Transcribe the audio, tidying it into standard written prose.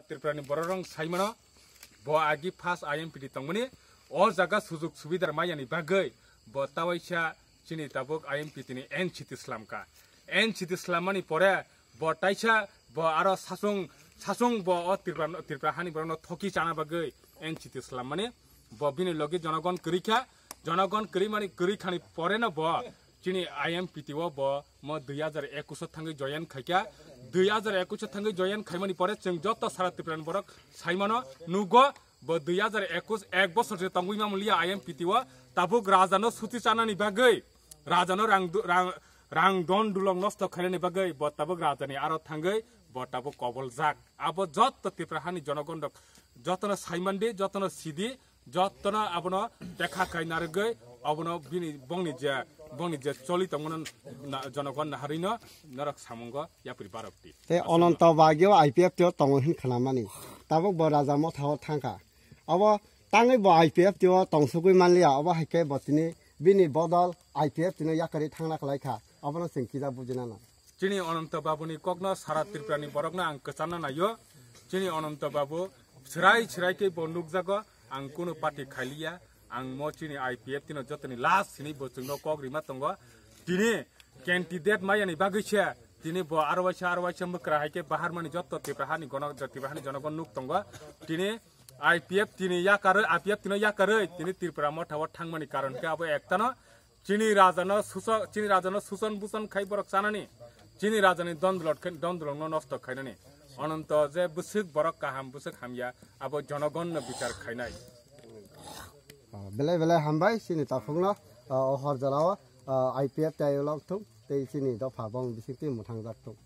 त्रिपुरानि बररं साइमनो ब आगि फास IMPT तंगमनि ओ जागा सुजुग सुबिदार मायानि बागै ब तावाइसा चिनि ताबुक IMPT नि एन चिति स्लामनि परे ब ताइसा ब आरो सासुं ब ओ त्रिपुरा हानि बरनो थकि चाना बागै एन चिति स्लामनि ब बिनि लगे जनगण करिमानि करिखानि परे न ब चिनि IMPT वो ब म 2021 थांगै जयन खाइका 2021 थांगै जयन खाइमानि परे जों जत सारा त्रिपुरानि बरक साइमानो नुगो ब 2021 एक बছर जे तंगुइमा मुलिया IMPT वो ताबुक राजानो सुति चानानि बागै राजानो रां दन दुलं नष्ट खाइनानि बागै ब ताबुक राजानि आरो थांगै ब ताबुक कबल जाक आबो जत त्रिपुरा हानि जनगण जतनो साइमानदि जतनो सिदि जतनो आबनो देखा खाइनारगै आबनो बिनि बंनि जे चलि तंगन जनगण हारिनो नरक सामंग यापुरि बारकति ते अनंत बागियो IPF त्यो तंगहिन खानामानि ताबो ब राजा म थाव थांखा अब ताङै ब IPF त्यो तंसुगै मानलिया अब हाइके बतिनि बिनि बदल IPF तिनो याकरि थांना खलाइखा अबनो सिंकिजा बुजिना ना चिनि अनंत बाबुनि कग्न सारा त्रिपुरानि बरकना आं कचाना नायो चिनि अनंत बाबु छिराय के बन्दुक जागो आं कुनु पार्टी खाइलिया आं म चिनि IPF तिनो जतनि लास्ट सिनि बचुंनो कग्रिमा तंगो तिनि कैंडिडेट मायानि बागैसे तिनि ब आरवाइसा मक्रा हाइके बाहार मानि जत त्रिपुरानि जनगण नुक तंगो तिनि IPF तिनि याकारै तिनि त्रिपुरा म थाव थांमानि कारण के अब एकतानो चिनि राजानो सुसन बुसन खाइ बरक सानानि चिनि राजानि दन्दलङ नष्ट खाइनानि अनंत जे बुसुक बरक काहाम बुसुक हामिया अब जनगण बिचार खाइनाय बेले हामबाय सिनि ताफुंनो हर जलाव IPF तायलक थुक ते सिनि द फाबं बिसिकति मुथां जाथुक